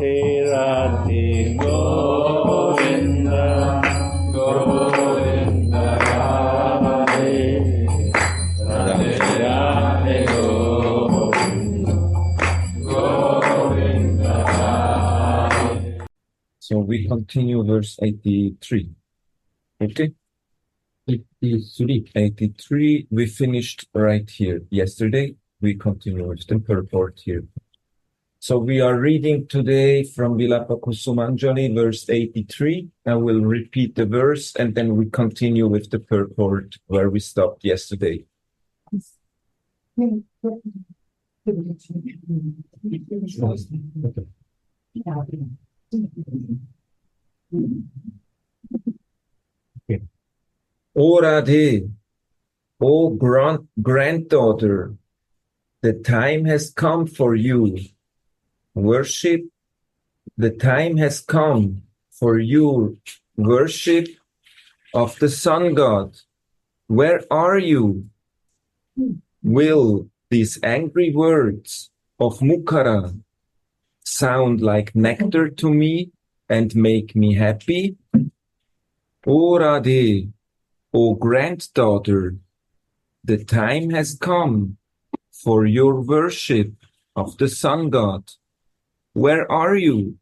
Radhe Govinda Govinda Radhe Radhe Radhe Govinda Govinda Radhe. So we continue verse 83. Okay? 83. We finished right here yesterday. We continue with the purport here. So we are reading today from Vilapa Kusumanjali, verse 83. I will repeat the verse and then we continue with the purport where we stopped yesterday. Okay. O Radhe, O granddaughter, the time has come for you. Worship, the time has come for you. Worship of the sun god. Where are you? Will these angry words of Mukara sound like nectar to me and make me happy? O Radhe, O granddaughter, the time has come for your worship of the sun god. Where are you?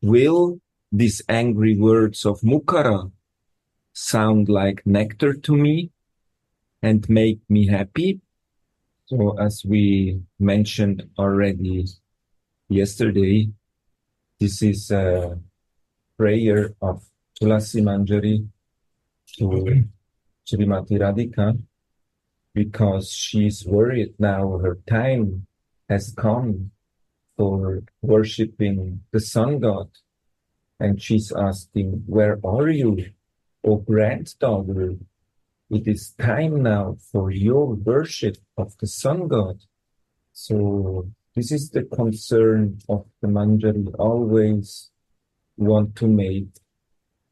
Will these angry words of Mukara sound like nectar to me and make me happy? So as we mentioned already yesterday, this is a prayer of Kusumanjali to Srimati Radhika because she's worried now her time has come for worshipping the sun god. And she's asking, where are you, O granddaughter? It is time now for your worship of the sun god. So this is the concern of the Manjari, always want to make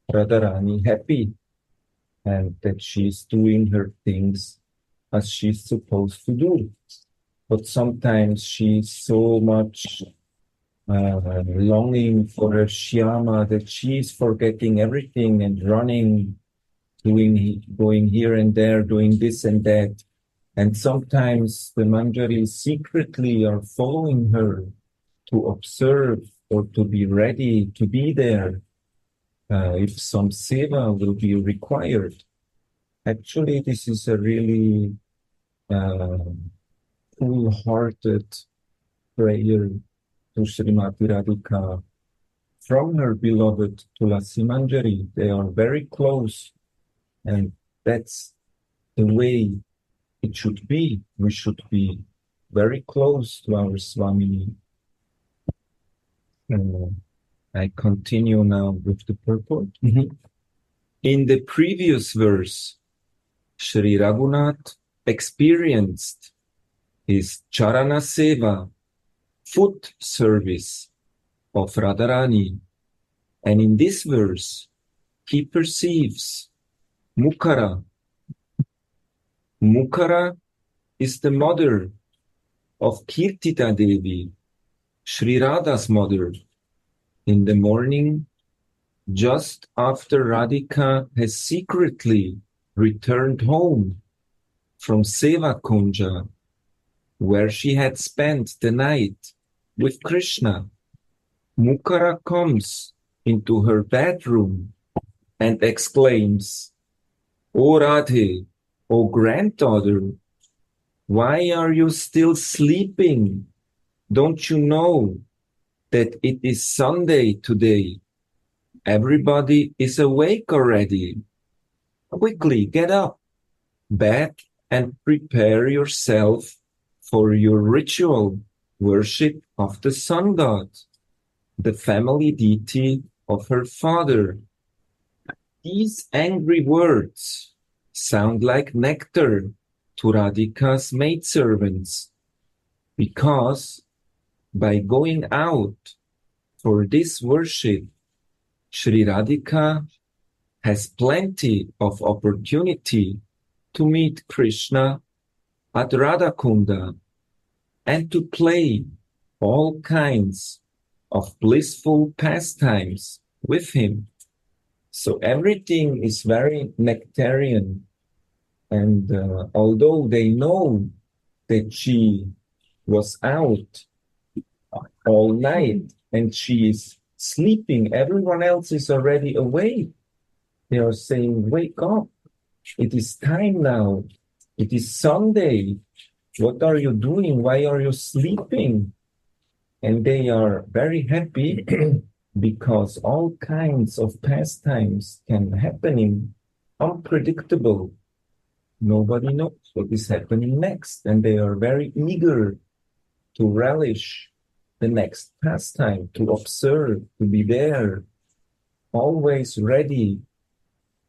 Radharani happy and that she's doing her things as she's supposed to do. But sometimes she's so much longing for her Shyama that she's forgetting everything and running, going here and there, doing this and that. And sometimes the Manjaris secretly are following her to observe or to be ready to be there if some seva will be required. Actually, this is a really full-hearted prayer to Srimati Radhika from her beloved Tulasi Manjari. They are very close, and that's the way it should be. We should be very close to our Swami. I continue now with the purport. In the previous verse, Sri Raghunath experienced his Charana Seva, foot service of Radharani. And in this verse, he perceives Mukara. Mukara is the mother of Kirtita Devi, Sri Radha's mother. In the morning, just after Radhika has secretly returned home from Seva Kunja, where she had spent the night with Krishna, Mukara comes into her bedroom and exclaims, O Radhe, O granddaughter, why are you still sleeping? Don't you know that it is Sunday today? Everybody is awake already. Quickly get up, bath, and prepare yourself for your ritual worship of the sun god, the family deity of her father. These angry words sound like nectar to Radhika's maidservants, because by going out for this worship, Sri Radhika has plenty of opportunity to meet Krishna at Radhakunda and to play all kinds of blissful pastimes with him. So everything is very nectarian. And although they know that she was out all night and she is sleeping, everyone else is already awake. They are saying, wake up. It is time now. It is Sunday. What are you doing? Why are you sleeping? And they are very happy because all kinds of pastimes can happen in unpredictable. Nobody knows what is happening next. And they are very eager to relish the next pastime, to observe, to be there, always ready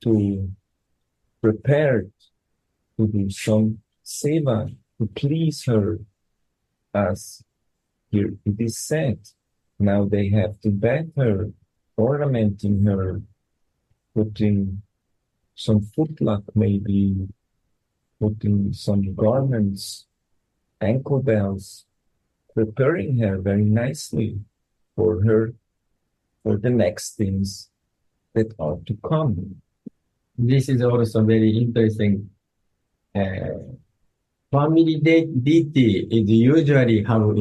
to prepared to do some seva, to please her, as here it is said. Now they have to bathe her, ornamenting her, putting some footlock, maybe putting some garments, ankle bells, preparing her very nicely for her, for the next things that are to come. This is also very interesting. Family deity is usually have,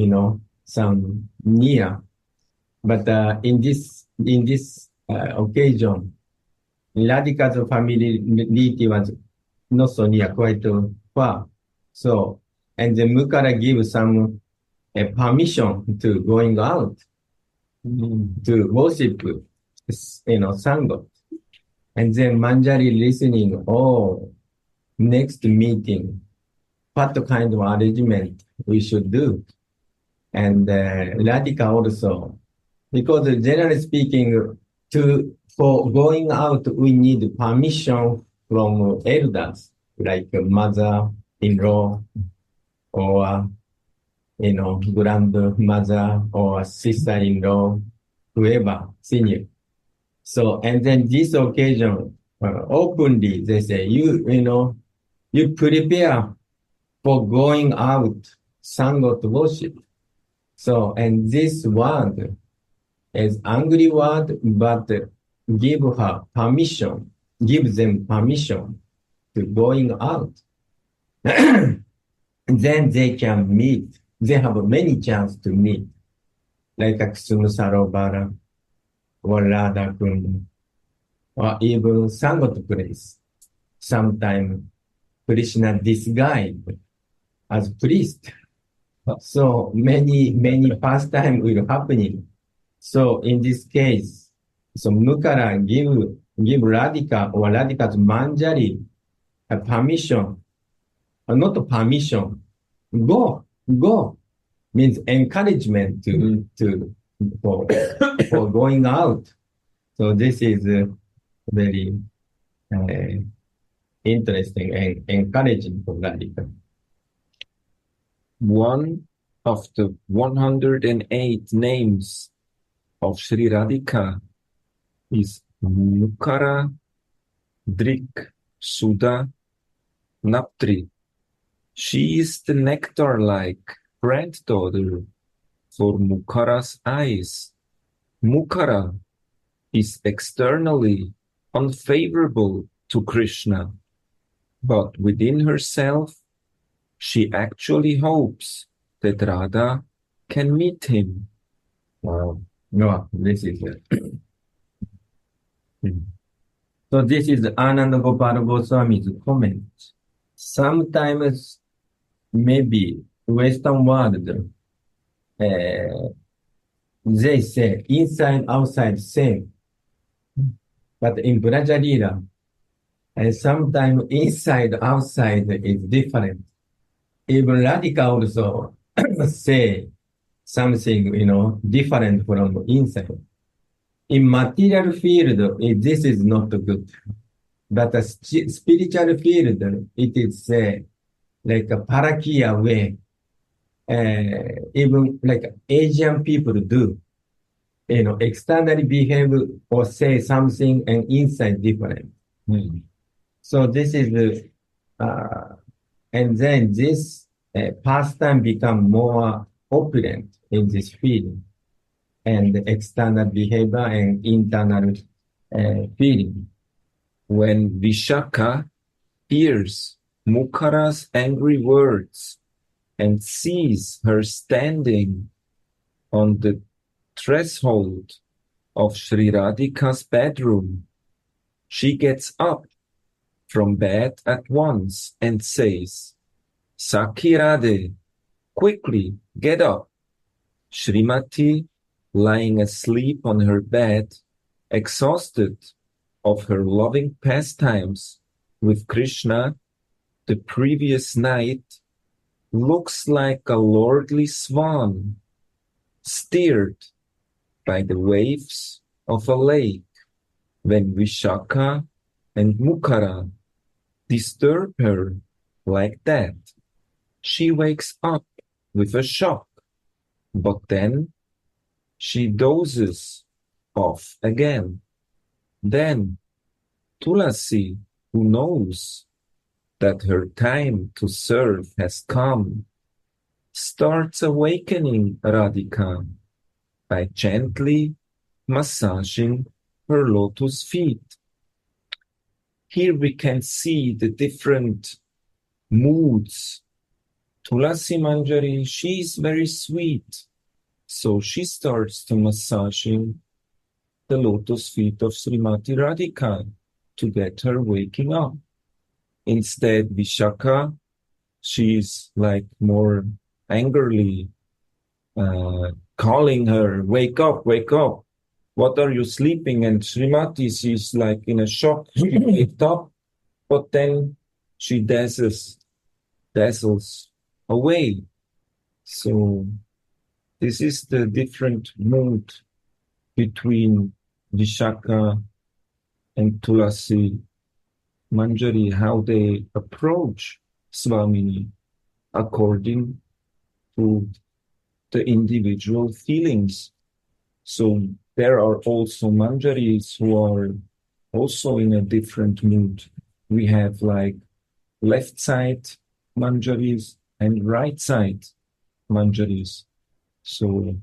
some near, but in this occasion, Radhika's family deity was not so near, quite far. So, and then Mukara gives some permission to going out to worship, Sangha. And then Manjari listening, next meeting, what kind of arrangement we should do. And Radhika also, because generally speaking, for going out, we need permission from elders, like mother-in-law or, grandmother or sister-in-law, whoever, senior. So, and then this occasion, openly, they say, you prepare for going out, Sangha to worship. So, and this word is angry word, but give them permission to going out. Then they can meet. They have many chances to meet, like Kusumanjali or Radha Kund, or even Sangha place. Sometimes Krishna disguised as priest. So many pastime will happening. So in this case, so Mukara give Radhika or Radhika's Manjari a permission, not permission, go, means encouragement for going out. So this is very interesting and encouraging for Radhika. One of the 108 names of Sri Radhika is Mukara Drik Sudha Naptri. She is the nectar-like granddaughter for Mukara's eyes. Mukara is externally unfavorable to Krishna, but within herself, she actually hopes that Radha can meet him. Wow. No, this is So this is Ananda Gopala Goswami's comment. Sometimes maybe Western world, they say inside, outside, same. But in Brajalila, sometimes inside, outside is different. Even Radhika also say something, different from inside. In material field, this is not good. But a spiritual field, it is like a parakia way. Even like Asian people do. Externally behave or say something and inside different. So this is, and then this pastime become more opulent in this field. and external behavior and internal feeling. When Vishaka hears Mukara's angry words and sees her standing on the threshold of Sri Radhika's bedroom, she gets up from bed at once and says, Sakhi Radhe, quickly get up. Srimati, lying asleep on her bed, exhausted of her loving pastimes with Krishna the previous night, looks like a lordly swan steered by the waves of a lake when Vishaka and Mukara disturb her like that. She wakes up with a shock, but then she dozes off again. Then Tulasi, who knows that her time to serve has come, starts awakening Radhika by gently massaging her lotus feet. Here we can see the different moods. Tulasi Manjari, she's very sweet, so she starts to massaging the lotus feet of Srimati Radhika to get her waking up. Instead, Vishaka, she's like more angrily calling her, wake up, what are you sleeping? And Srimati, she's like in a shock, she waked up, but then she dazzles away. So this is the different mood between Vishaka and Tulasi Manjari, how they approach Swamini according to the individual feelings. So there are also Manjaris who are also in a different mood. We have like left side Manjaris and right side Manjaris. So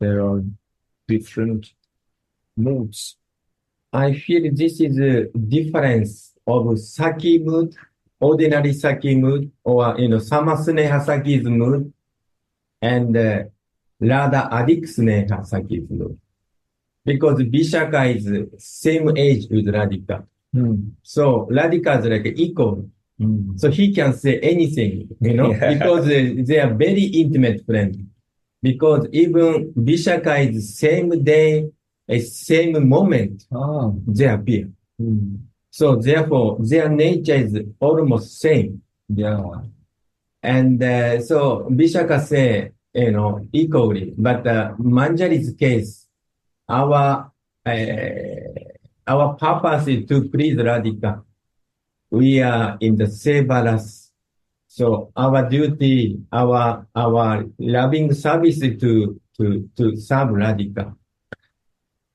there are different moods. I feel this is a difference of Saki mood, ordinary Saki mood, or, Samasneha Saki's mood, and Radha Adik Sneha Saki's mood. Because Vishaka is same age with Radhika. So Radhika is like equal. So he can say anything, because they are very intimate friends. Because even Vishaka is same day, a same moment, they appear. So therefore, their nature is almost same. Yeah. And so Vishaka say, equally. But Manjari's case, our purpose is to please Radhika. We are in the Sevaras. So our duty, our loving service is to serve Radhika.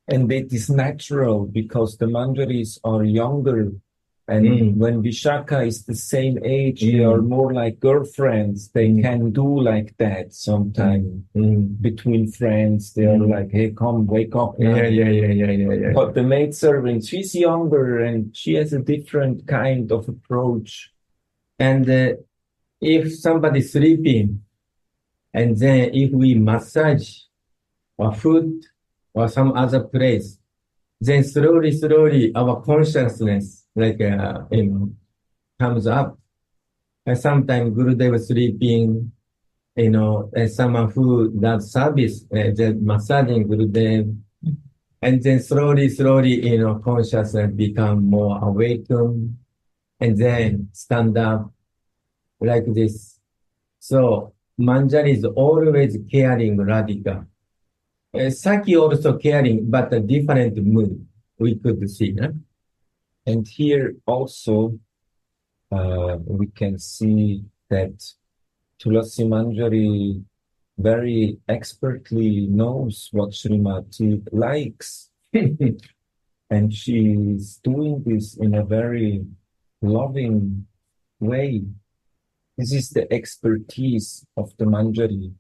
And it is natural because the Manjaris are younger. And when Vishaka is the same age, they are more like girlfriends. They can do like that sometimes. Between friends, they are like, hey, come, wake up now. Yeah. But the maidservant, she's younger and she has a different kind of approach. And if somebody's sleeping, and then if we massage or food or some other place, then slowly our consciousness comes up. And sometimes Gurudev is sleeping, and someone who does service, just massaging Gurudev, and then slowly, consciousness become more awakened, and then stand up like this. So Manjari is always caring Radhika. Saki also caring, but a different mood we could see. Huh? And here also we can see that Tulasi Manjari very expertly knows what Srimati likes. And she's doing this in a very loving way. This is the expertise of the Manjari.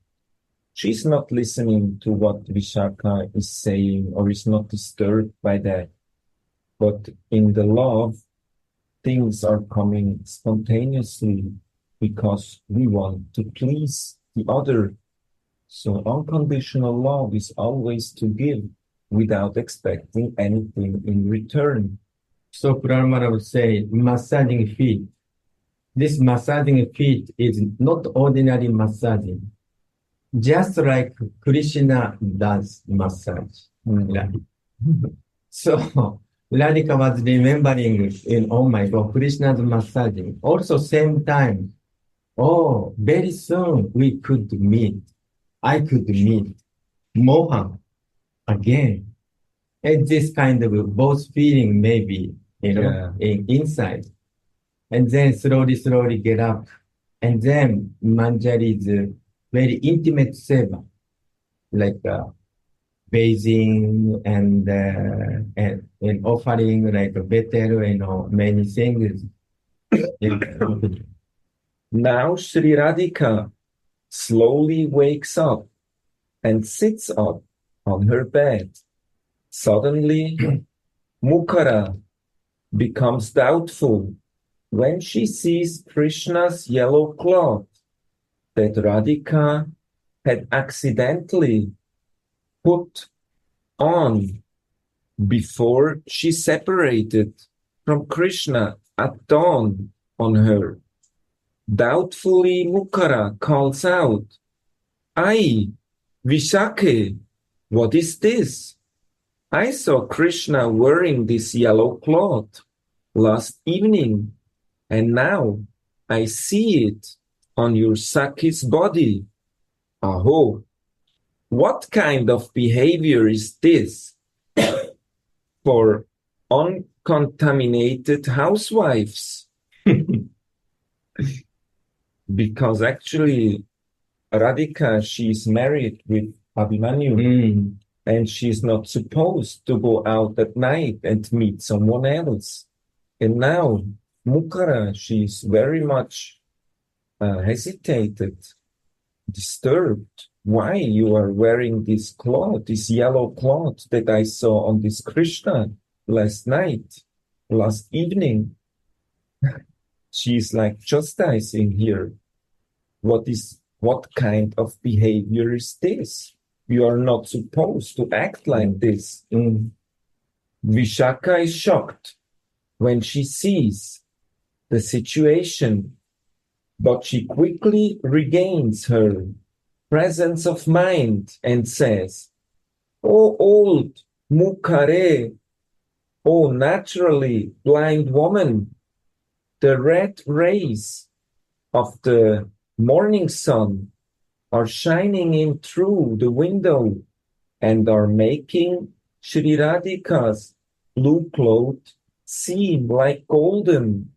She's not listening to what Vishaka is saying or is not disturbed by that. But in the love, things are coming spontaneously because we want to please the other. So unconditional love is always to give without expecting anything in return. So Pramana would say, massaging feet. This massaging feet is not ordinary massaging. Just like Krishna does massage. Right? So Radhika was remembering oh my God, Krishna's massaging. Also same time, oh, very soon we could meet. I could meet Mohan again. And this kind of both feeling maybe, inside. And then slowly get up. And then Manjari is very intimate seva, like bathing and offering like a betel, many things. Now Sri Radhika slowly wakes up and sits up on her bed. Suddenly, Mukara becomes doubtful when she sees Krishna's yellow cloth that Radhika had accidentally put on before she separated from Krishna at dawn on her. Doubtfully, Mukara calls out, "Ai, Vishake, what is this? I saw Krishna wearing this yellow cloth last evening, and now I see it on your Saki's body. Aho, what kind of behavior is this for uncontaminated housewives?" Because actually, Radhika, she's married with Abhimanyu, and she's not supposed to go out at night and meet someone else. And now, Mukara, she's very much hesitated, disturbed. Why you are wearing this cloth, this yellow cloth that I saw on this Krishna last evening? She's like chastising here. What kind of behavior is this? You are not supposed to act like this. Vishaka is shocked when she sees the situation, but she quickly regains her presence of mind and says, "Oh, old Mukare, oh, naturally blind woman, the red rays of the morning sun are shining in through the window and are making Sri Radhika's blue cloth seem like golden."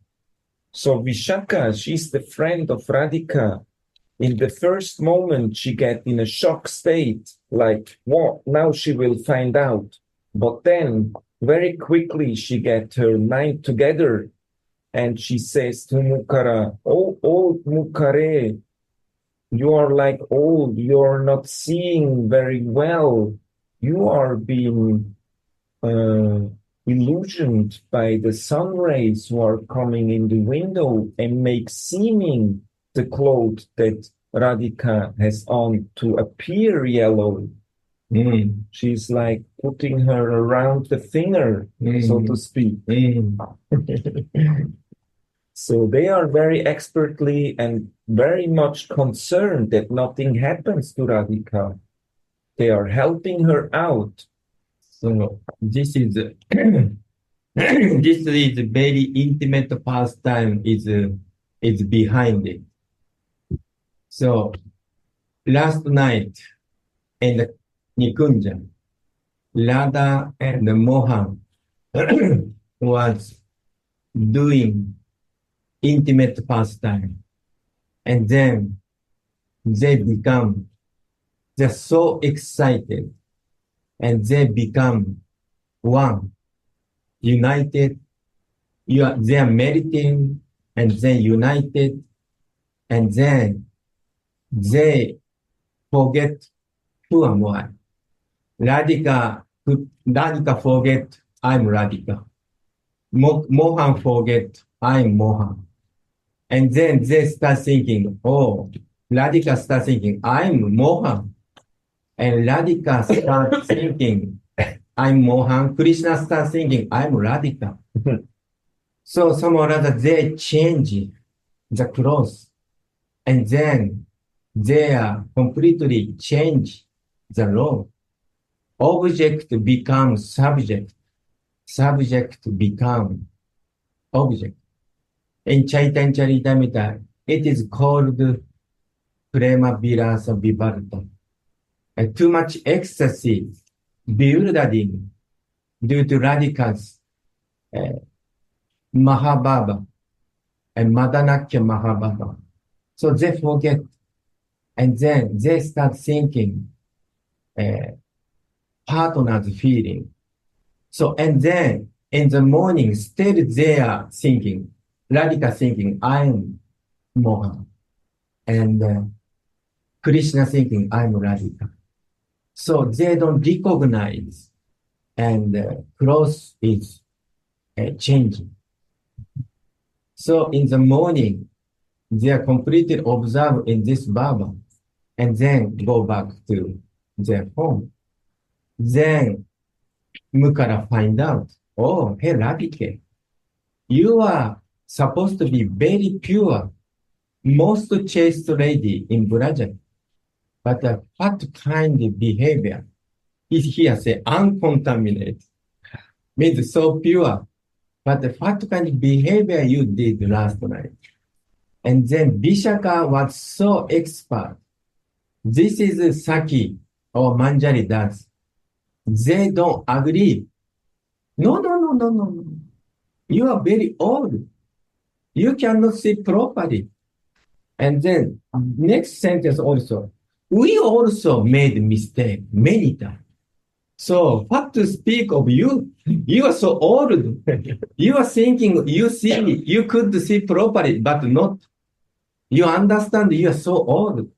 So Vishaka, she's the friend of Radhika. In the first moment, she get in a shock state, like, what? Now she will find out. But then, very quickly, she get her mind together, and she says to Mukara, "Oh, old Mukare, you are like old, you are not seeing very well. You are being illusioned by the sun rays who are coming in the window and make seeming the cloth that Radhika has on to appear yellow." She's like putting her around the finger, so to speak. So they are very expertly and very much concerned that nothing happens to Radhika. They are helping her out. So this is this is very intimate pastime is behind it. So last night in the Nikunja, Radha and Mohan was doing intimate pastime, and then they become just so excited, and they become one, united. They are meditating, and then united, and then they forget who am I. Radhika forget I'm Radhika. Mohan forget I'm Mohan. And then they start thinking, oh, Radhika start thinking, I'm Mohan. And Radhika start thinking, I'm Mohan. Krishna start thinking, I'm Radhika. So somehow or other, they change the clothes. And then they are completely change the role. Object becomes subject. Subject become object. In Chaitanya Charitamrita, it is called Prema Vilasa Vivarta. Too much ecstasy, bewildering due to Radhika's Mahabhava and Madanakya Mahabhava. So they forget, and then they start thinking partner's feeling. So, and then in the morning, still they are thinking, Radhika thinking, I'm Mohan. And Krishna thinking, I'm Radhika. So they don't recognize, and clothes is changing. So in the morning, they are completely observed in this baba, and then go back to their home. Then Mukara find out, oh, hey Radhika, you are supposed to be very pure, most chaste lady in Braja. But what kind of behavior is here say uncontaminated? Means so pure. But what kind of behavior you did last night? And then Vishaka was so expert. This is Saki or Manjari does. They don't agree. No. You are very old. You cannot see properly. And then next sentence also. We also made mistake many times. So what to speak of you? You are so old. You are thinking, you could see properly, but not. You understand you are so old.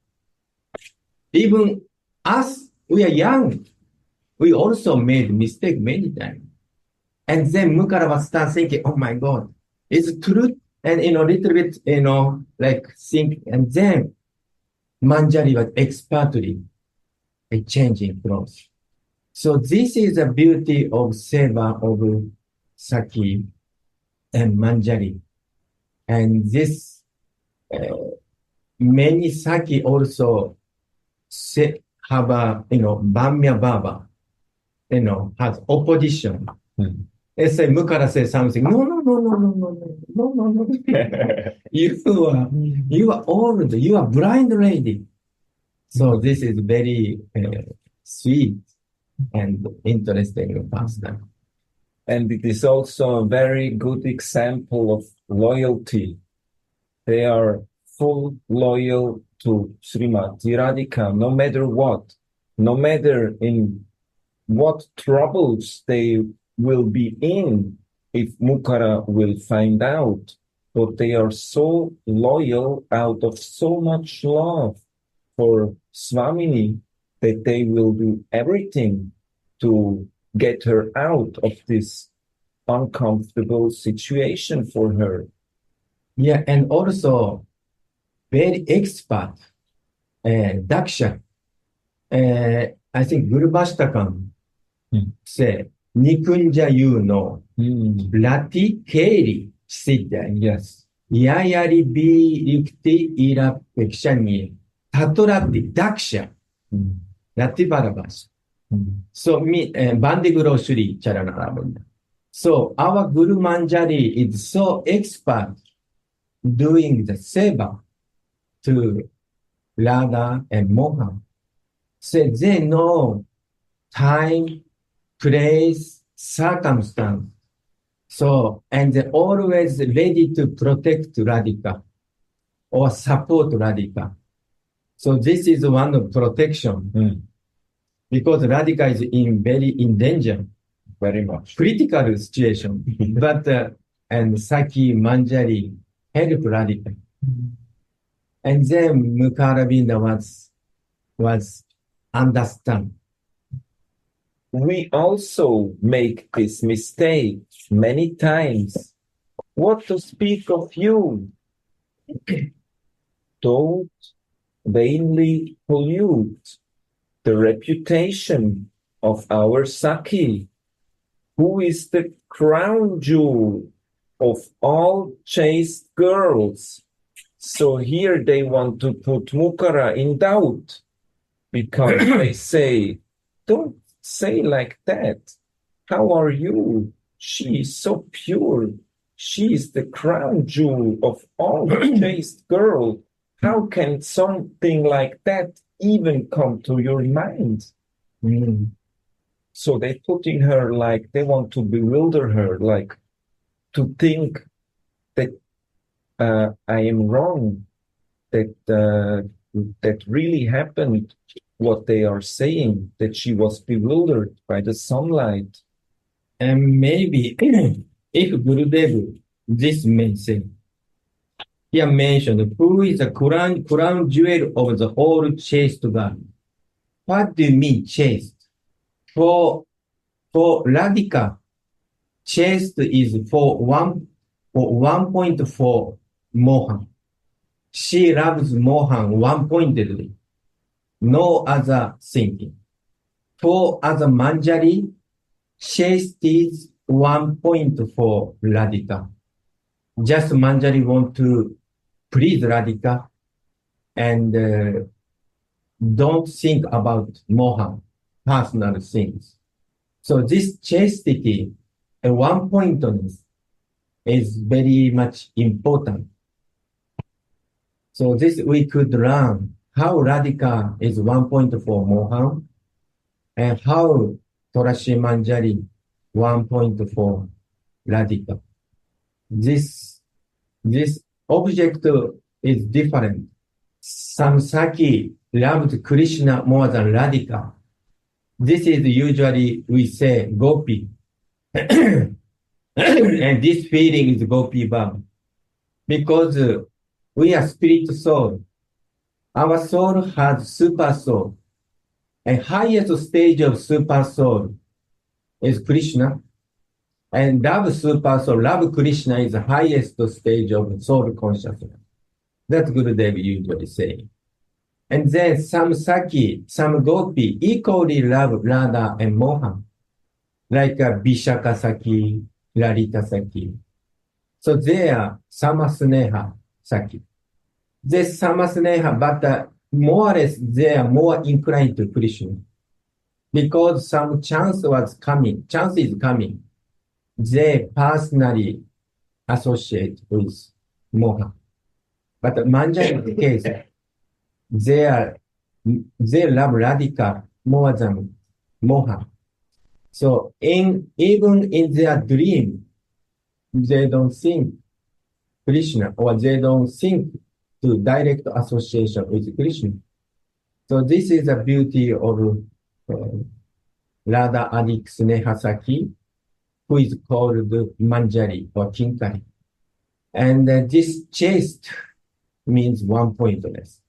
Even us, we are young. We also made mistake many times. And then Mukara was start thinking, oh my God, it's true. And, little bit, like think. And then Manjari was expertly changing clothes. So this is the beauty of Seva of Saki and Manjari. And this, many Saki also have a, Bamya Baba, has opposition. Let's say Mukara says something, no. You are old, you are blind lady. So this is very sweet and interesting pastime. And it is also a very good example of loyalty. They are full loyal to Srimati Radhika, no matter what, no matter in what troubles they will be in if Mukara will find out. But they are so loyal out of so much love for Swamini that they will do everything to get her out of this uncomfortable situation for her. Yeah, and also very expert, Daksha. I think Guru Bhashtakam say, Nikunja you know, Lati Keri Siddha. Yes. Yayari bi rikti ira pekshani. Tatorati Daksha. Lati Barabas. So, Bandiguro Sri Charanarabunda. So, our Guru Manjari is so expert doing the seva to Radha and Mohan. So, they know time, place, circumstance. So, and they're always ready to protect Radhika or support Radhika. So, this is one of protection. Because Radhika is in danger. Very much. Critical situation. But, and Saki Manjari help Radhika. And then Mukaravinda was was understand. We also make this mistake many times. What to speak of you? Don't vainly pollute the reputation of our Saki, who is the crown jewel of all chaste girls. So here they want to put Mukara in doubt because they say, don't say like that. How are you? She is so pure. She is the crown jewel of all chaste girls. How can something like that even come to your mind? Mm. So they putting her like, they want to bewilder her, like to think that I am wrong, that that really happened what they are saying, that she was bewildered by the sunlight. And maybe if Gurudev, this may say, here mentioned, who is the crown jewel of the whole chaste God? What do you mean chaste? For Radhika, chaste is for 1.4 Mohan. She loves Mohan one-pointedly, no other thinking. For other Manjari, chaste is 1.4 Radhika. Just Manjari want to please Radhika and don't think about Mohan, personal things. So this chastity and one-pointedness is very much important. So this we could learn how Radhika is 1.4 Mohan and how Torashi Manjari 1.4 Radhika. This object is different. Samsaki loved Krishna more than Radhika. This is usually we say Gopi. And this feeling is Gopi Bhav. Because we are spirit soul. Our soul has super soul. And highest stage of super soul is Krishna. And love super soul, love Krishna is the highest stage of soul consciousness. That's Gurudev usually say. And then some Saki, some Gopi equally love Radha and Mohan, like Vishaka Saki, Lalita Saki. So they are Samasneha Saki. They Samasneha, but more or less they are more inclined to Krishna. Because some chance is coming. They personally associate with Mohan. But Manjari's case, they love Radhika more than Mohan. So even in their dream, they don't think Krishna or they don't think to direct association with Krishna. So this is the beauty of Radha Adik Sneha Saki, who is called Manjari or Kinkari. And this chaste means one-pointedness.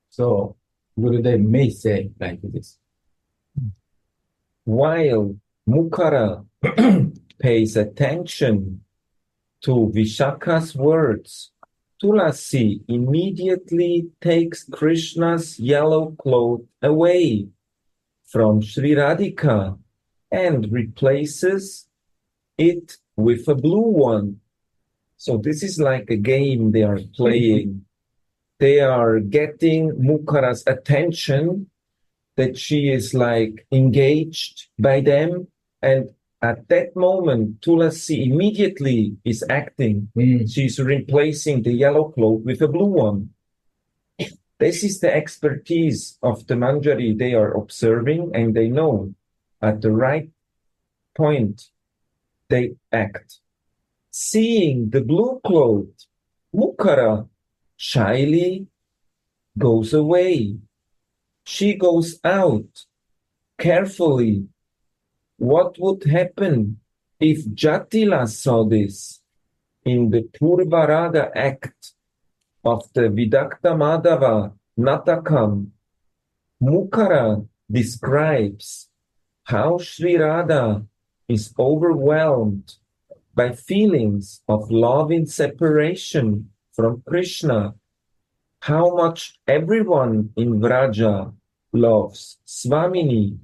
So Gurudev may say like this. While Mukara pays attention to Vishaka's words, Tulasi immediately takes Krishna's yellow cloth away from Sri Radhika and replaces it with a blue one. So this is like a game they are playing. They are getting Mukara's attention that she is like engaged by them. And at that moment, Tulasi immediately is acting. She's replacing the yellow cloth with a blue one. This is the expertise of the Manjari they are observing, and they know at the right point they act. Seeing the blue cloth, Mukara shyly goes away. She goes out carefully. What would happen if Jatila saw this? In the Purvarada act of the Vidakta Madhava Natakam, Mukara describes how Sri Radha is overwhelmed by feelings of loving separation from Krishna, how much everyone in Vraja loves Swamini,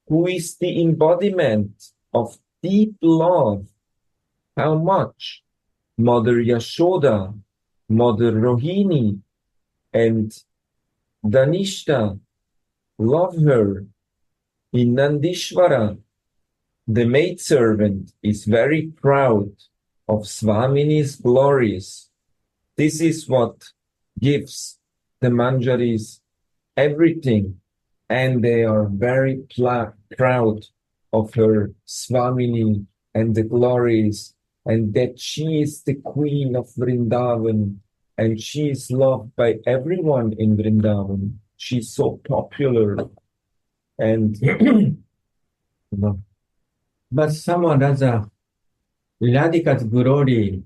who is the embodiment of deep love, how much Mother Yashoda, Mother Rohini, and Danishta love her. In Nandishvara, the maidservant is very proud of Swamini's glories. This is what gives the Manjaris everything, and they are very proud of her Swamini and the glories, and that she is the queen of Vrindavan, and she is loved by everyone in Vrindavan. She's so popular, and But someone other Radhika's glory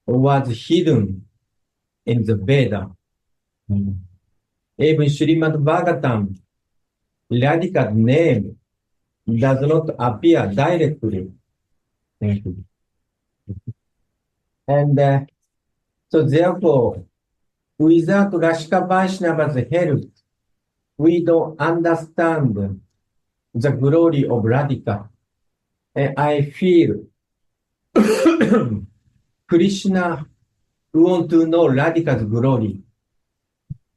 was hidden in the Veda. Even Srimad Bhagavatam, Radhika's name does not appear directly. Thank you. And so therefore, without Rashika Vaishnava's help, we don't understand the glory of Radhika. And I feel Krishna want to know Radhika's glory.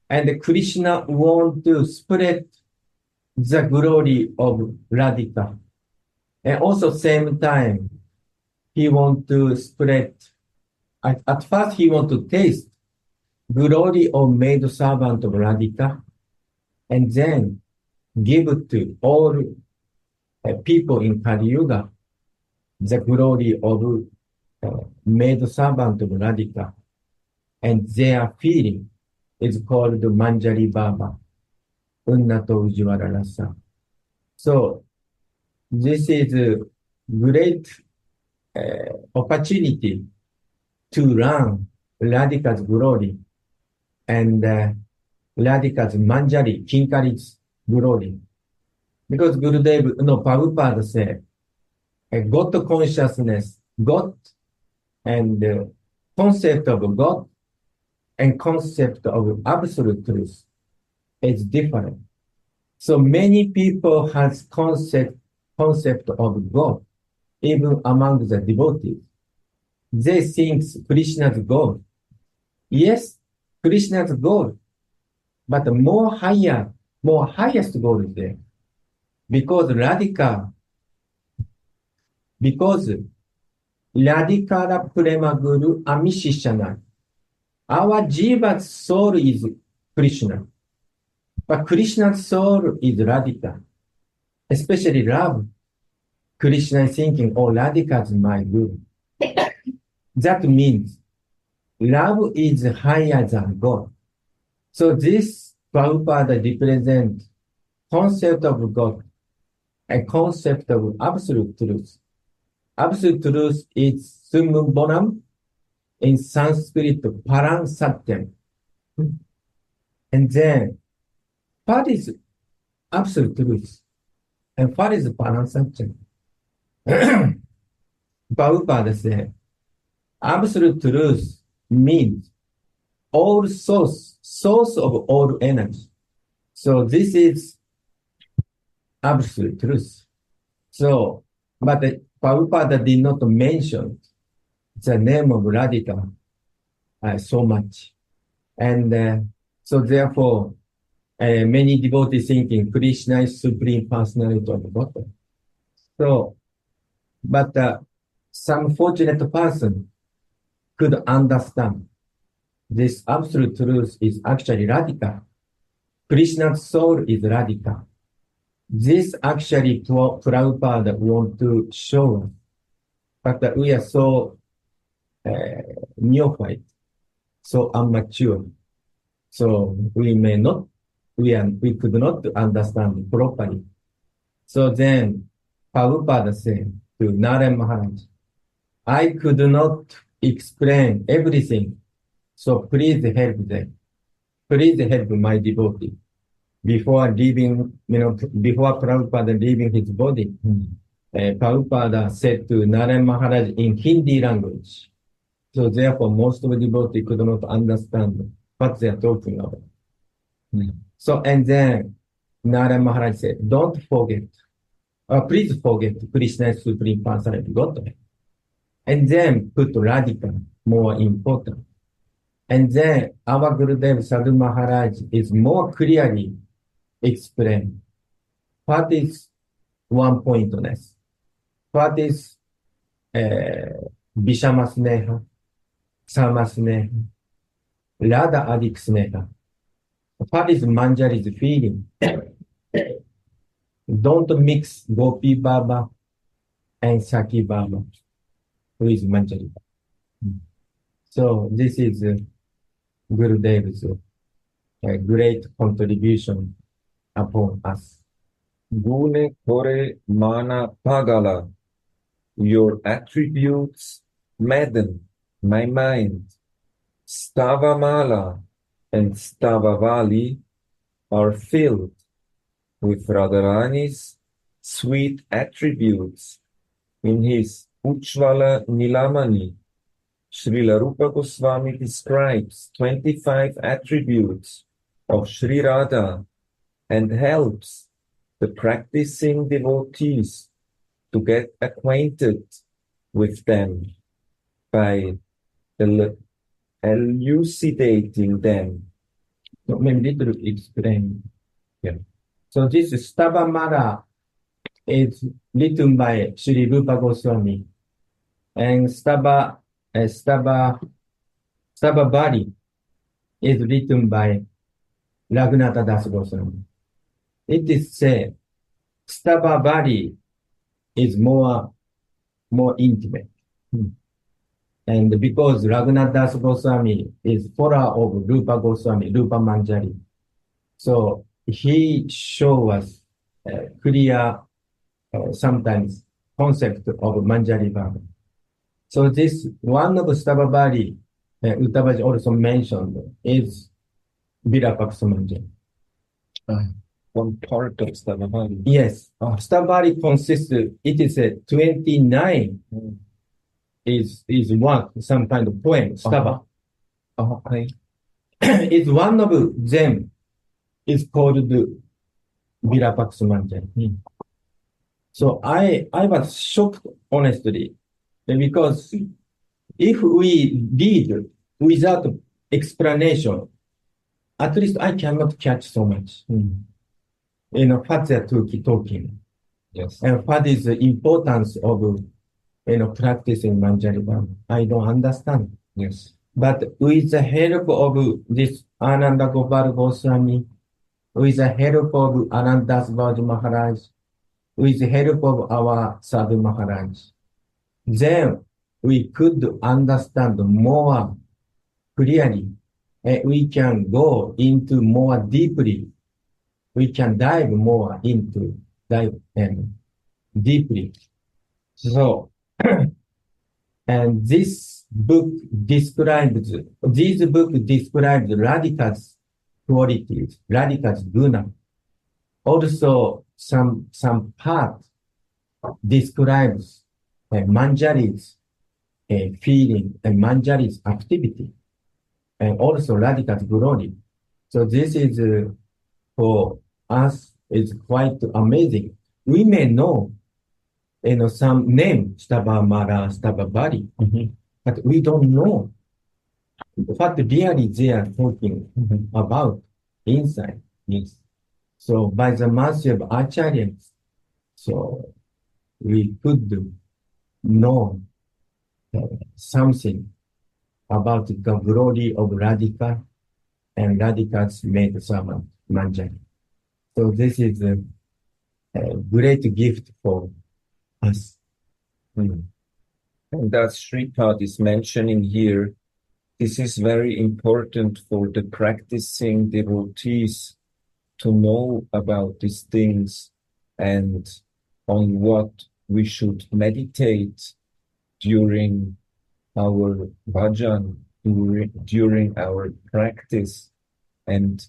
And Krishna want to spread the glory of Radhika. And also same time, he want to spread, at first he want to taste glory of maid servant of Radhika, and then give it to all people in Kali Yuga, the glory of maid servant of Radhika. And their feeling is called Manjari Baba, Unnato Ujjvala Rasa. So this is a great opportunity to learn Radhika's glory and Radhika's Manjari, Kinkari's glory. Because Gurudev, Prabhupada said, God consciousness, God and concept of God and concept of absolute truth is different. So many people has concept of God, even among the devotees. They think Krishna's God. Yes, Krishna's God, but more highest God is there. Because Radhika Prema Guru Amishishana. Our Jiva's soul is Krishna. But Krishna's soul is Radhika. Especially love. Krishna is thinking, oh, Radhika is my guru. That means love is higher than God. So this Prabhupada represents concept of God, a concept of absolute truth. Absolute truth is Summu Bonam, in Sanskrit, Param Satyam. And then, what is absolute truth? And what is Param Satyam? Prabhupada said, absolute truth means all source of all energy. So this is absolute truth. So, but Prabhupada did not mention the name of Radhika so much. And so therefore, many devotees thinking Krishna is Supreme Personality of God. So, but some fortunate person could understand this absolute truth is actually Radhika. Krishna's soul is Radhika. This actually Prabhupada want to show us. But we are so neophyte, so immature. So we could not understand properly. So then Prabhupada said to Narayan Maharaj, I could not explain everything. So please help them. Please help my devotee. before leaving, before Prabhupada leaving his body, Prabhupada said to Narayan Maharaj in Hindi language. So therefore, most of the devotees could not understand what they are talking about. So, and then Narayan Maharaj said, don't forget, please forget Krishna is Supreme Personality Godhead. And then put Radhika more important. And then our Gurudev Sadhu Maharaj is more clearly explain what is one pointness, what is Vishama Sneha, Sama Sneha, Radha Adik Sneha, what is Manjari's feeling. Don't mix Gopi Baba and Saki Baba, who is Manjari. So this is Gurudev's great contribution upon us. Gune kore mana pagala. Your attributes madden my mind. Stavamala and Stavavali are filled with Radharani's sweet attributes in his Uchvala Nilamani. Srila Rupa Goswami describes 25 attributes of Sri Radha and helps the practicing devotees to get acquainted with them by elucidating them. So maybe little explain. Yeah. So this Stavamala is written by Sri Rupa Goswami, and Stavabali is written by Raghunatha Das Goswami. It is said Stavabali is more intimate. And because Raghunath Das Goswami is follower of Rupa Goswami, Rupa Manjari, so he shows us clear, sometimes concept of Manjari Bhava. So this one of Stavabali, Uttavaji also mentioned, is Vilapa Kusumanjali. One part of Stavamali. Yes, Stavabali consists, it is a 29 is one, some kind of poem, Stava. Okay. It's one of them is called Vilapa Kusumanjali. So I was shocked, honestly, because if we read without explanation, at least I cannot catch so much. What they're talking. Yes. And what is the importance of practicing Manjari Bhava. I don't understand. Yes. But with the help of this Ananda Gopal Goswami, with the help of Anandas Vaji Maharaj, with the help of our Sadhu Maharaj, then we could understand more clearly, and we can go into more deeply. We can dive more into deeply. So, and this book describes Radhika's qualities, Radhika's guna. Also, some part describes Manjari's feeling and Manjari's activity, and also Radhika's glory. So this is, for us, is quite amazing. We may know some name, Stavamala, Stavabali, but we don't know what really they are talking about inside. Yes. So by the mercy of Acharyas, so we could know something about the glory of Radhika and Radhika's maid servant, Manjari. So this is a great gift for us. And that Sripad is mentioning here, this is very important for the practicing devotees to know about these things and on what we should meditate during our bhajan, during our practice. And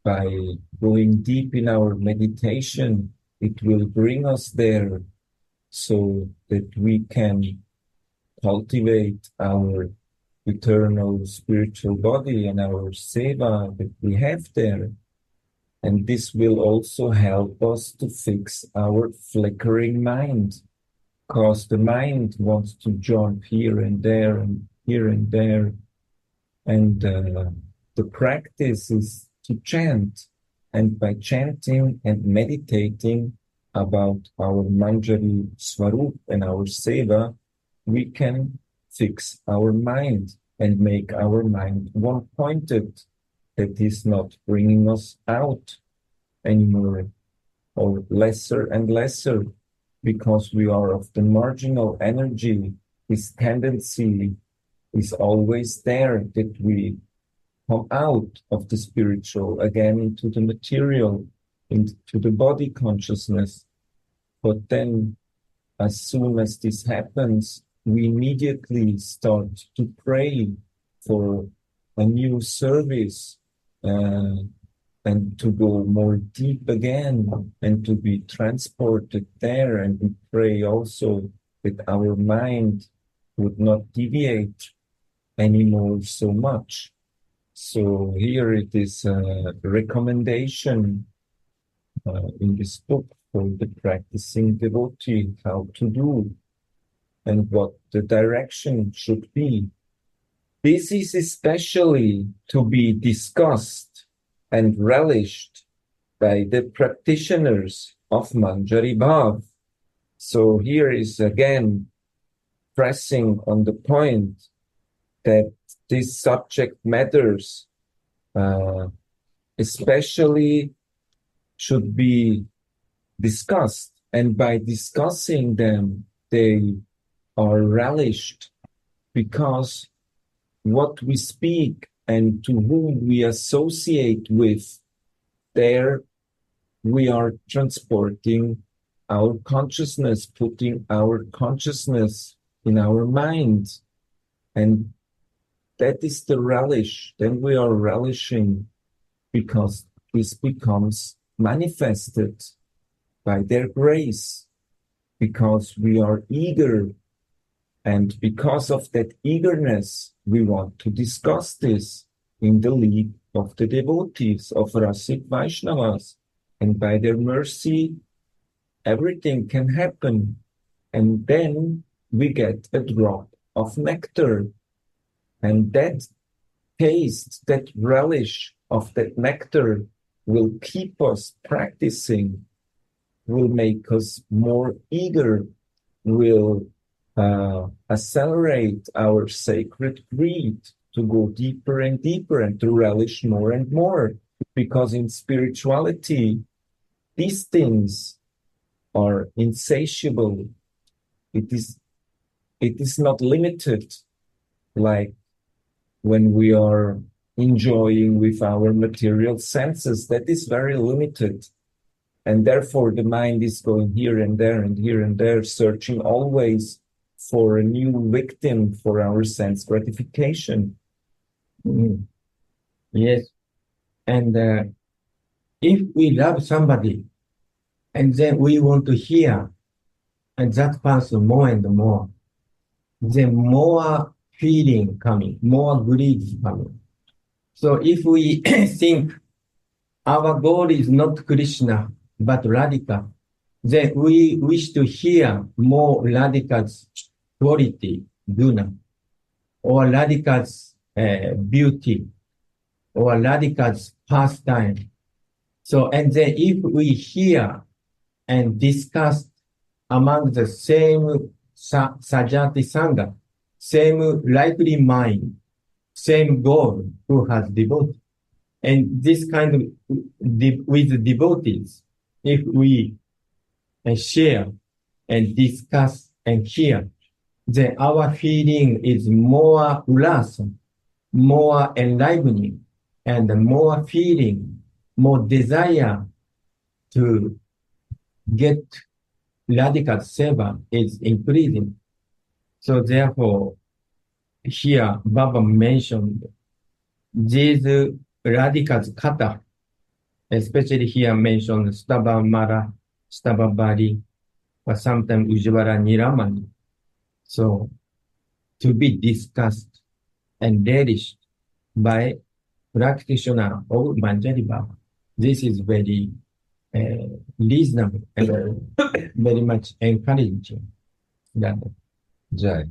by going deep in our meditation, it will bring us there so that we can cultivate our eternal spiritual body and our seva that we have there. And this will also help us to fix our flickering mind, because the mind wants to jump here and there and here and there. And the practice is to chant. And by chanting and meditating about our Manjari Swarup and our Seva, we can fix our mind and make our mind one-pointed. That is not bringing us out anymore, or lesser and lesser, because we are of the marginal energy. This tendency is always there, that we come out of the spiritual again into the material, into the body consciousness. But then, as soon as this happens, we immediately start to pray for a new service, and to go more deep again, and to be transported there. And we pray also that our mind would not deviate anymore so much. So here it is a recommendation in this book for the practicing devotee, how to do and what the direction should be. This is especially to be discussed and relished by the practitioners of Manjari Bhav. So here is again pressing on the point that this subject matters especially should be discussed, and by discussing them, they are relished, because what we speak and to whom we associate with, there we are transporting our consciousness, putting our consciousness in our mind. And that is the relish. Then we are relishing, because this becomes manifested by their grace, because we are eager. And because of that eagerness, we want to discuss this in the league of the devotees, of Rasik Vaishnavas. And by their mercy, everything can happen. And then we get a drop of nectar. And that taste, that relish of that nectar will keep us practicing, will make us more eager, will accelerate our sacred greed to go deeper and deeper and to relish more and more. Because in spirituality, these things are insatiable. It is not limited like when we are enjoying with our material senses. That is very limited. And therefore the mind is going here and there and here and there, searching always for a new victim for our sense gratification. Yes. And if we love somebody, and then we want to hear and that person more and more, then more feeling coming, more greed coming. So if we think our goal is not Krishna, but Radhika, then we wish to hear more Radhika's quality, guna, or Radhika's beauty, or Radhika's pastime. So, and then if we hear and discuss among the same Sajati Sangha, same likely mind, same goal, who has devotee, and this kind of with devotees, if we share and discuss and hear, then our feeling is more ulasa, more enlivening, and more feeling, more desire to get radical seva is increasing. So therefore, here Baba mentioned these radicals kata, especially here mentioned Stabamara, Stababari, or sometimes Ujvara Niramani. So to be discussed and relished by practitioner of Manjari Baba. This is very reasonable and very much encouraging. That Jai.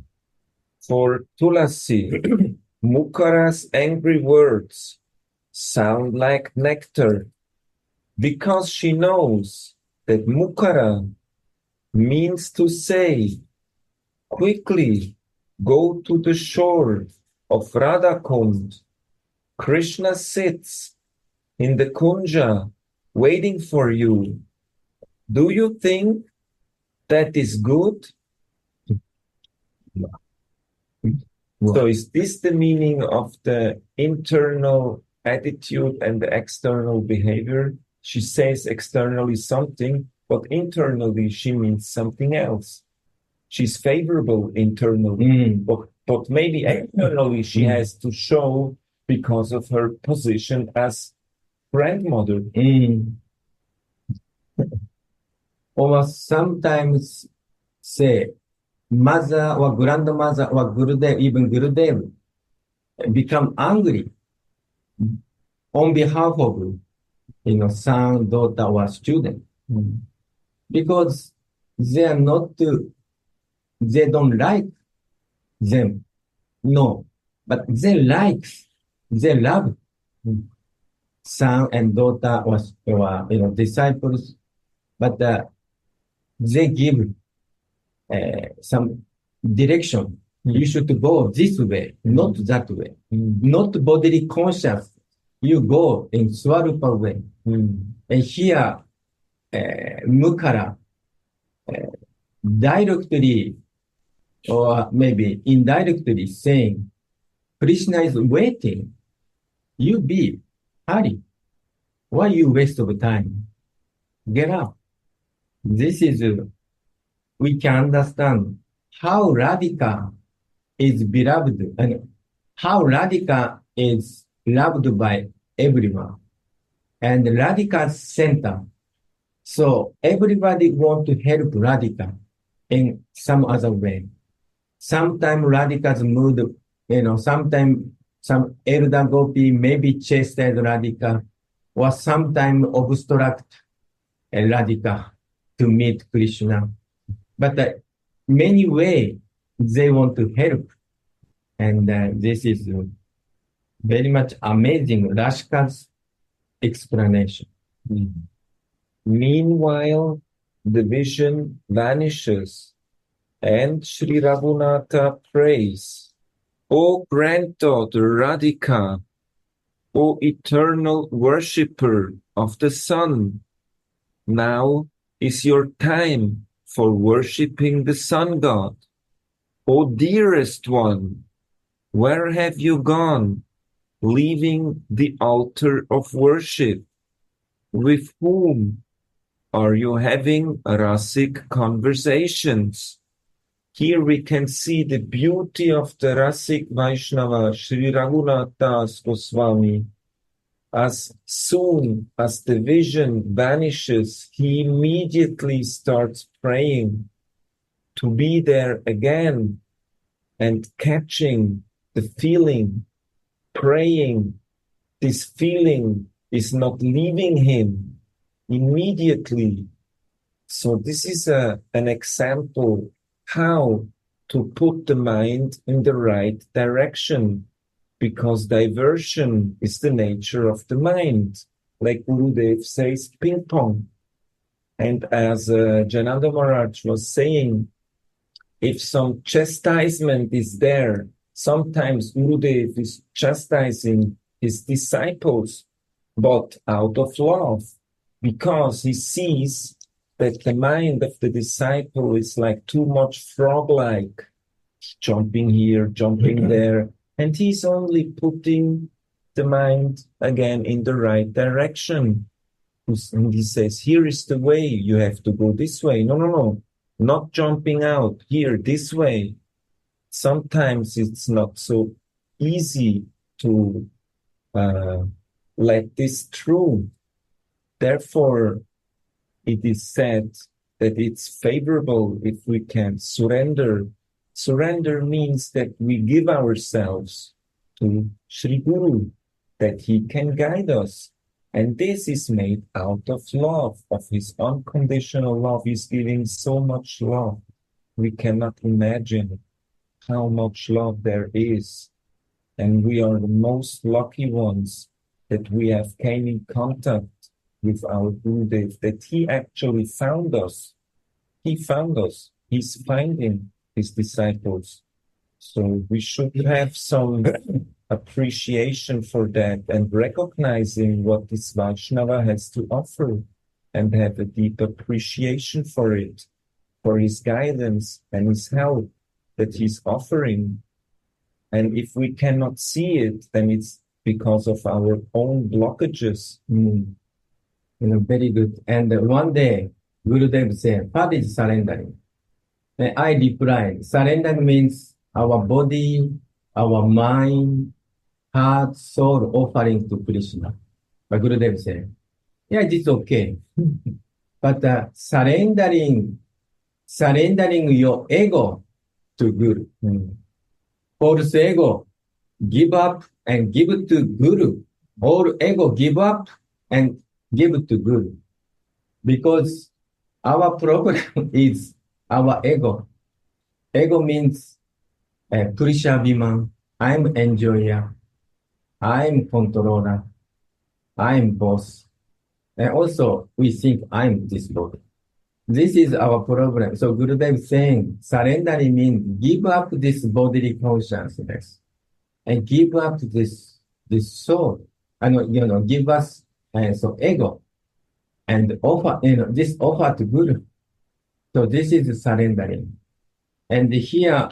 For Tulasi, Mukara's angry words sound like nectar because she knows that Mukara means to say, quickly go to the shore of Radhakund. Krishna sits in the Kunja waiting for you. Do you think that is good? So is this the meaning of the internal attitude and the external behavior? She says externally something, but internally she means something else. She's favorable internally, but maybe externally she has to show because of her position as grandmother. Or sometimes say mother or grandmother or Gurudev, even Gurudev, become angry on behalf of son, daughter, or student, because they are not, they don't like them, no, but they love son and daughter or disciples, but they give some direction. You should go this way, not that way. Not bodily conscious. You go in Swarupa way. And here, Mukara directly or maybe indirectly saying, Krishna is waiting. You be hurry. Why you waste of time? Get up. This is, we can understand how Radhika is beloved and how Radhika is loved by everyone. And Radhika's center. So everybody want to help Radhika in some other way. Sometimes Radhika's mood, sometimes some elder gopi maybe chastise Radhika, or sometimes obstruct Radhika to meet Krishna. But many ways they want to help. And this is very much amazing, Rashka's explanation. Meanwhile, the vision vanishes and Sri Raghunatha prays, O granddaughter Radhika, O eternal worshipper of the sun, now is your time for worshipping the sun god. O dearest one, where have you gone, leaving the altar of worship? With whom are you having rasic conversations? Here we can see the beauty of the Rasic Vaishnava, Sri Raghunatha Goswami. As soon as the vision vanishes, he immediately starts praying to be there again and catching the feeling, praying. This feeling is not leaving him immediately. So this is an example how to put the mind in the right direction, because diversion is the nature of the mind. Like Gurudev says, ping pong. And as Jananda Maharaj was saying, if some chastisement is there, sometimes Gurudev is chastising his disciples, but out of love, because he sees that the mind of the disciple is like too much frog-like, jumping here, jumping there, and he's only putting the mind again in the right direction. And he says, here is the way, you have to go this way. No, not jumping out, here, this way. Sometimes it's not so easy to let this through. Therefore, it is said that it's favorable if we can surrender. Surrender means that we give ourselves to Sri Guru, that he can guide us. And this is made out of love, of his unconditional love. He's giving so much love. We cannot imagine how much love there is. And we are the most lucky ones that we have came in contact with our Gurudev, that he actually found us. He found us. He's finding his disciples. So we should have some appreciation for that and recognizing what this Vaishnava has to offer and have a deep appreciation for it, for his guidance and his help that he's offering. And if we cannot see it, then it's because of our own blockages. Very good. And one day, Gurudev said, what is surrendering? And I replied, surrendering means our body, our mind, heart, soul offering to Krishna. But Gurudev said, yeah, it's okay. But surrendering your ego to Guru. False ego, give up and give it to Guru. All ego, give up and give it to Guru. Because our problem is our ego. Ego means Purisha Bhiman, I'm enjoyer, I'm controller, I'm boss. And also, we think I'm this body. This is our problem. So Gurudev is saying, surrendering means give up this bodily consciousness and give up this soul. And, give us so ego and offer, this offer to Guru. So this is surrendering. And here,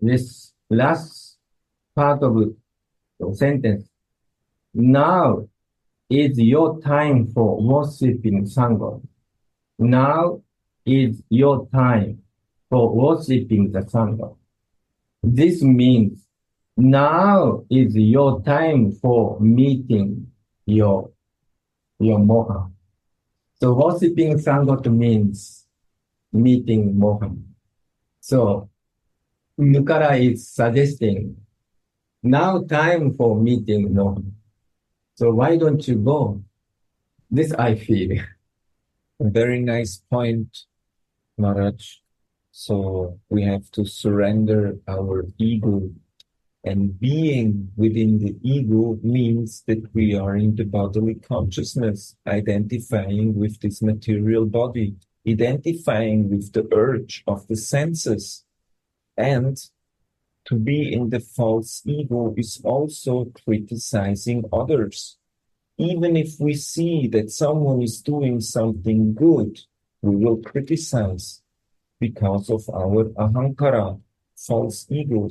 this last part of the sentence. Now is your time for worshiping Sangha. Now is your time for worshiping the Sangha. This means now is your time for meeting your moha. So worshiping Sangha means meeting moha. So Nukara is suggesting now time for meeting moha. So why don't you go? This I feel. A very nice point, Maharaj. So we have to surrender our ego. And being within the ego means that we are in the bodily consciousness, identifying with this material body, identifying with the urge of the senses. And to be in the false ego is also criticizing others. Even if we see that someone is doing something good, we will criticize because of our ahankara, false ego.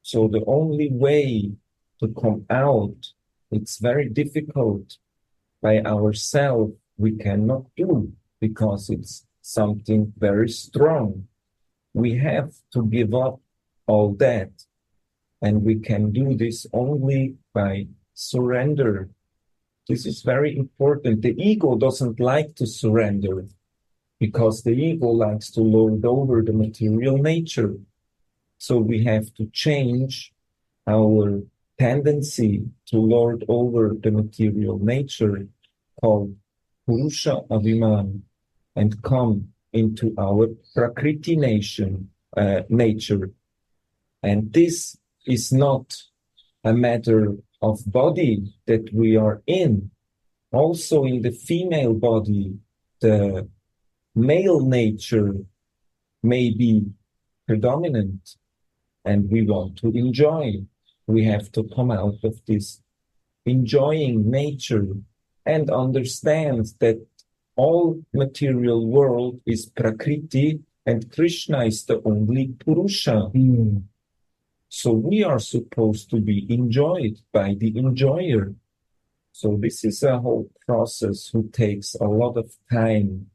So the only way to come out, it's very difficult by ourselves. We cannot do because it's something very strong. We have to give up all that. And we can do this only by surrender. This is very important. The ego doesn't like to surrender because the ego likes to lord over the material nature. So we have to change our tendency to lord over the material nature called Purusha Abhiman and come into our Prakriti nature. And this is not a matter of body that we are in. Also in the female body, the male nature may be predominant and we want to enjoy. We have to come out of this enjoying nature and understand that all material world is Prakriti and Krishna is the only Purusha. So we are supposed to be enjoyed by the enjoyer. So this is a whole process who takes a lot of time.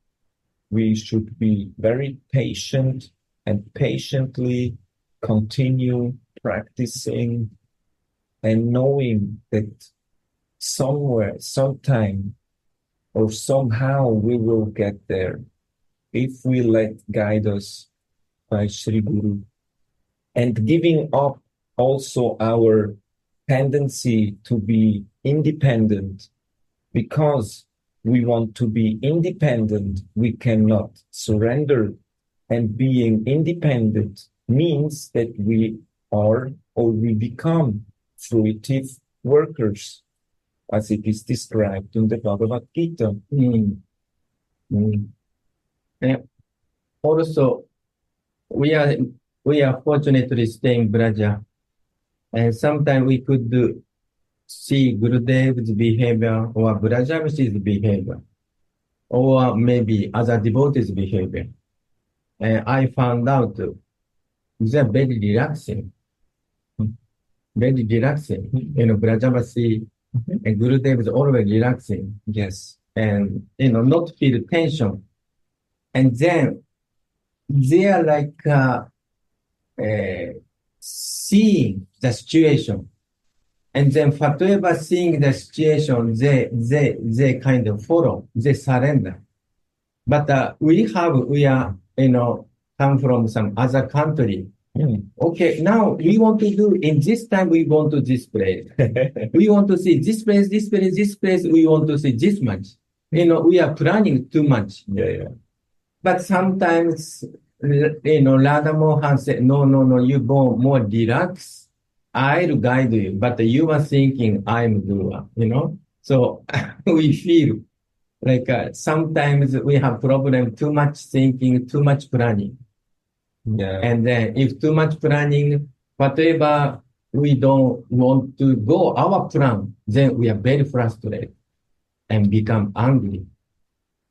We should be very patient and patiently continue practicing and knowing that somewhere, sometime, or somehow we will get there if we let guide us by Sri Guru. And giving up also our tendency to be independent, because we want to be independent, we cannot surrender. And being independent means that we are or we become fruitive workers, as it is described in the Bhagavad Gita. Mm. Mm. And also, we are fortunately staying Braja, and sometimes we could see Gurudev's behavior or Brajavasi's behavior, or maybe other devotees' behavior. And I found out they're very relaxing. Very relaxing. Brajavasi and Gurudev is always relaxing. Yes. And, not feel tension. And then they are like seeing the situation. And then whatever seeing the situation, they kind of follow, they surrender. But we are, come from some other country. Okay, now we want to do, in this time we want to this place. We want to see this place, this place, this place, we want to see this much. We are planning too much. Yeah. But sometimes, Radha Mohan said, no, you go more relax. I'll guide you, but you are thinking I'm doer, So we feel like sometimes we have problem, too much thinking, too much planning. Yeah. And then if too much planning, whatever we don't want to go our plan, then we are very frustrated and become angry.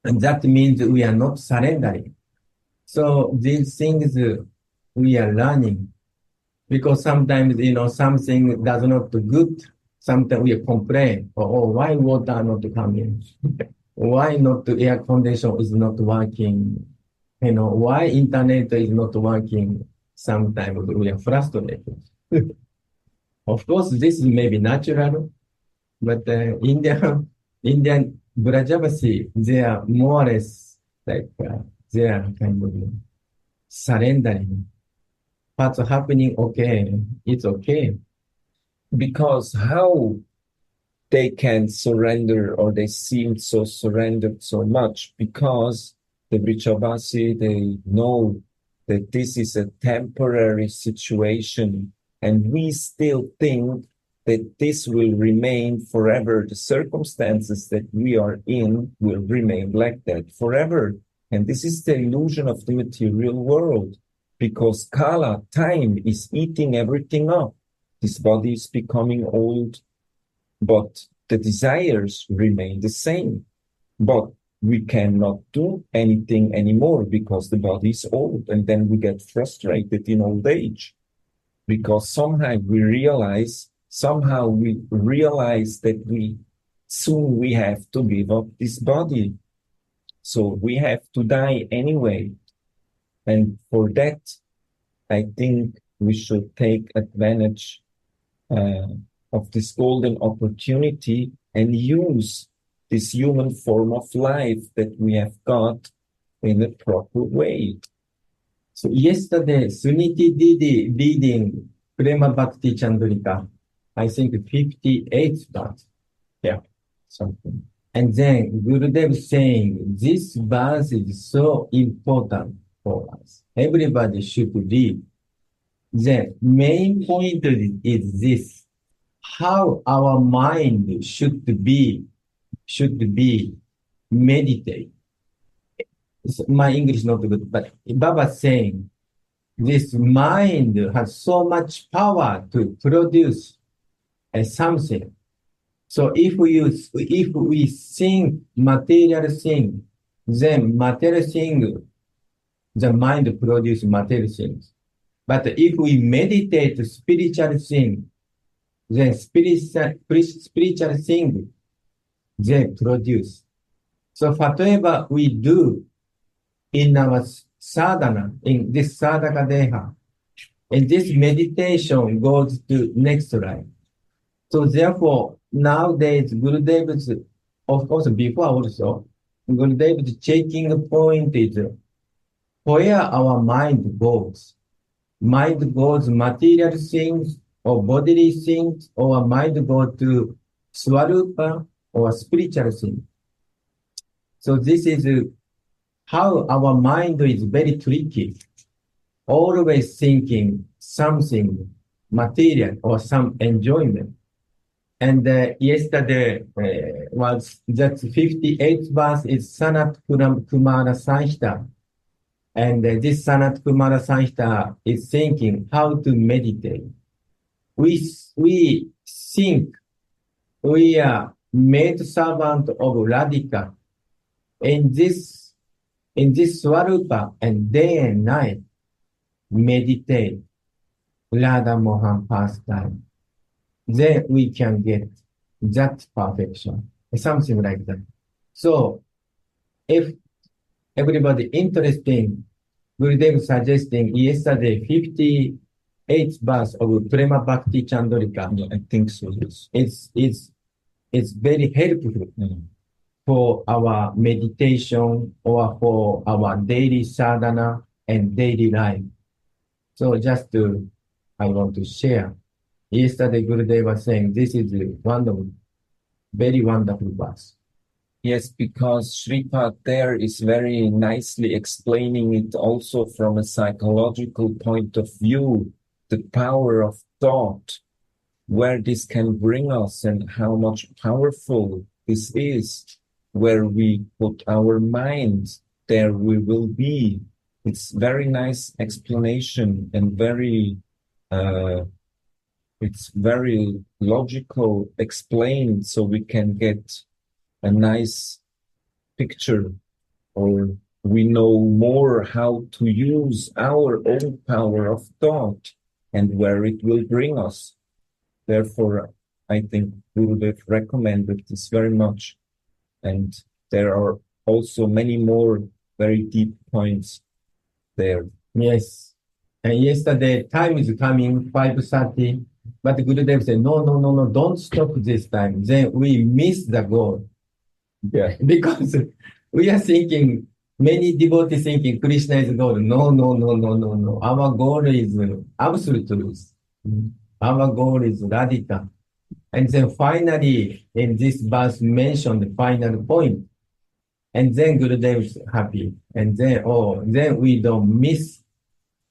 And that means we are not surrendering. So these things we are learning, because sometimes, something does not do good. Sometimes we complain, why water not coming? Why not the air condition is not working? Why internet is not working? Sometimes we are frustrated. Of course, this may be natural, but Indian Brajavasi, they are more or less like they are kind of surrendering. What's happening? Okay, it's okay. Because how they can surrender, or they seem so surrendered so much, because the Vrichabasi, they know that this is a temporary situation, and we still think that this will remain forever. The circumstances that we are in will remain like that forever. And this is the illusion of the material world, because Kala, time, is eating everything up. This body is becoming old, but the desires remain the same. But we cannot do anything anymore because the body is old, and then we get frustrated in old age, because somehow we realize that we have to give up this body. So we have to die anyway. And for that, I think we should take advantage of this golden opportunity and use this human form of life that we have got in a proper way. So yesterday, Suniti did reading Prema Bhakti Chandrika, I think 58 verse. Yeah, something. And then Gurudev saying, this verse is so important for us. Everybody should read. The main point is this: how our mind should be meditate. My English is not good, but Baba saying this mind has so much power to produce something. So if we think material thing, then material thing, the mind produces material things. But if we meditate spiritual thing, then spiritual thing, they produce. So whatever we do in our sadhana, in this sadhaka deha, and this meditation goes to next life. So therefore, nowadays, Gurudev's, of course, before also, Gurudev's checking point is where our mind goes. Mind goes material things or bodily things, or mind go to swarupa or spiritual things. So this is how our mind is very tricky. Always thinking something material or some enjoyment. And yesterday was that 58th verse is Sanat Kumara Sanhita. And this Sanat Kumara Sanhita is thinking how to meditate. We think we are made servant of Radhika in this Swarupa, and day and night meditate Radha Mohan pastime. Then we can get that perfection, something like that. So if everybody interested, Gurudev suggesting yesterday 58th verse of Prema Bhakti Chandrika. Yeah, I think so, yes. It's very helpful for our meditation or for our daily sadhana and daily life. So just I want to share. Yesterday Gurudev was saying this is wonderful, very wonderful verse. Yes, because Sripad there is very nicely explaining it also from a psychological point of view, the power of thought, where this can bring us and how much powerful this is. Where we put our mind, there we will be. It's very nice explanation and very, it's very logical explained, so we can get a nice picture, or we know more how to use our own power of thought and where it will bring us. Therefore, I think Gurudev recommended this very much. And there are also many more very deep points there. Yes. And yesterday, time is coming, 5:30. But Gurudev said, no, don't stop this time. Then we miss the goal. Yeah. Because we are thinking, many devotees thinking Krishna is God. No. Our goal is absolute truth. Our goal is Radhika. And then finally, in this verse mentioned the final point. And then Gurudev is happy. And then we don't miss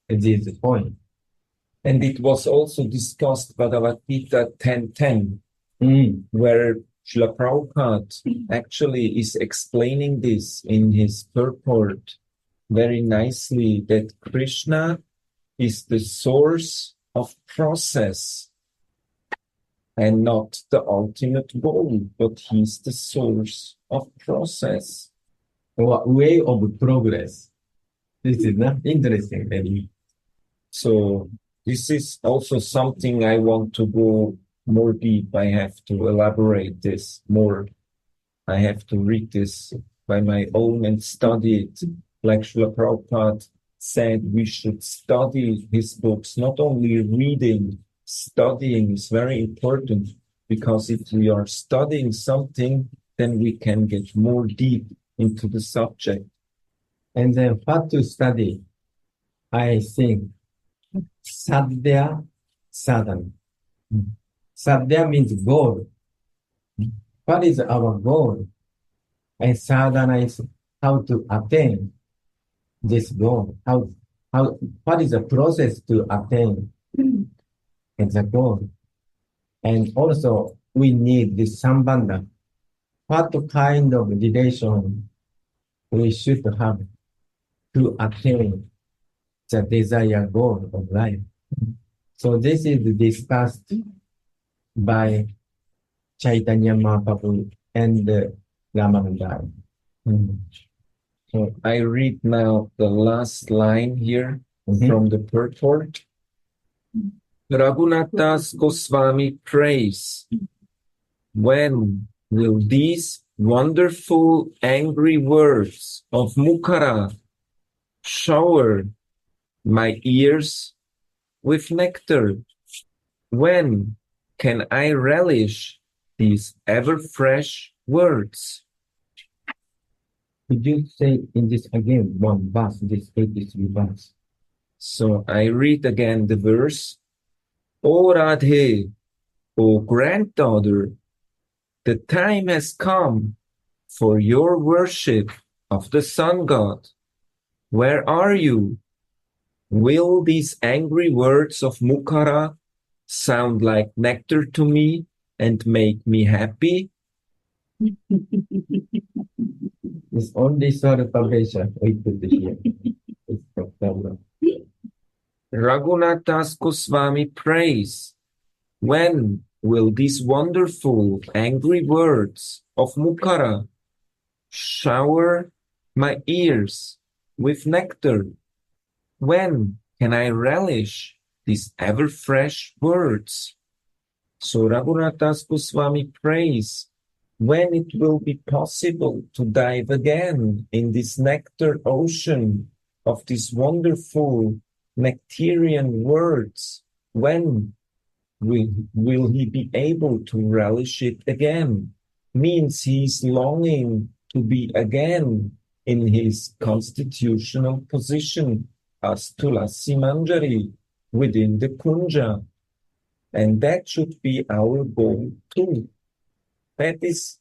this point. And it was also discussed Bhagavad Gita 10.10, where Srila Prabhupada actually is explaining this in his purport very nicely, that Krishna is the source of process and not the ultimate goal, but he's the source of process. Or way of progress. This is not interesting, maybe. So this is also something I want to go more deep. I have to elaborate this more. I have to read this by my own and study it. Like Srila Prabhupada said, we should study his books, not only reading. Studying is very important, because if we are studying something, then we can get more deep into the subject. And then what to study? I think Sadhya Sadhana. Sadhya means goal. What is our goal? And sadhana is how to attain this goal. What is the process to attain the goal? And also we need this sambandha. What kind of relation we should have to attain the desired goal of life. So this is discussed by Chaitanya Mahaprabhu and Ramananda. So I read now the last line here from the purport. Raghunathas Goswami prays, when will these wonderful angry words of Mukara shower my ears with nectar? When can I relish these ever fresh words. Could you say in this again, one verse, this 83 verse? So I read again the verse. O Radhe, O granddaughter, the time has come for your worship of the sun god. Where are you? Will these angry words of Mukara sound like nectar to me and make me happy? It's only Sarvabhesha we put here. It's the problem. Raghunath Das Goswami prays, when will these wonderful angry words of Mukara shower my ears with nectar? When can I relish these ever-fresh words? So Raghunath Das Goswami prays, when it will be possible to dive again in this nectar ocean of these wonderful nectarian words, when will he be able to relish it again? Means he's longing to be again in his constitutional position as Tulasi Manjari within the Kunja. And that should be our goal too. That is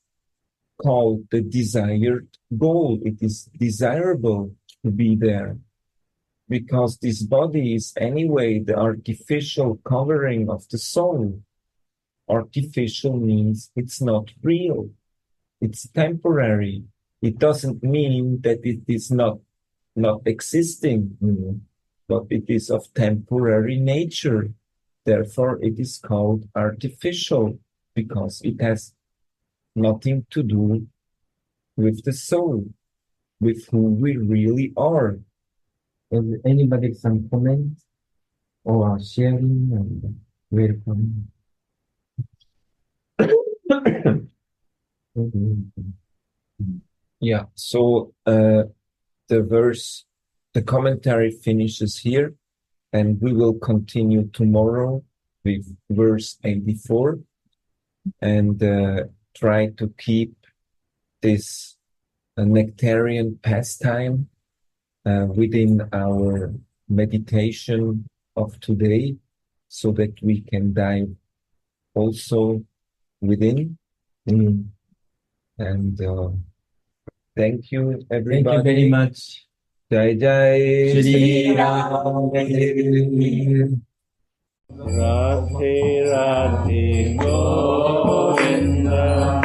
called the desired goal. It is desirable to be there. Because this body is anyway the artificial covering of the soul. Artificial means it's not real. It's temporary. It doesn't mean that it is not existing, but it is of temporary nature. Therefore, it is called artificial because it has nothing to do with the soul, with who we really are. Has anybody some comment or sharing and welcome? Yeah, so the commentary finishes here, and we will continue tomorrow with verse 84 and try to keep this nectarian pastime within our meditation of today so that we can dive also within. And thank you, everybody. Thank you very much. Jai Jai Shri Ram. Radhe Radhe Govinda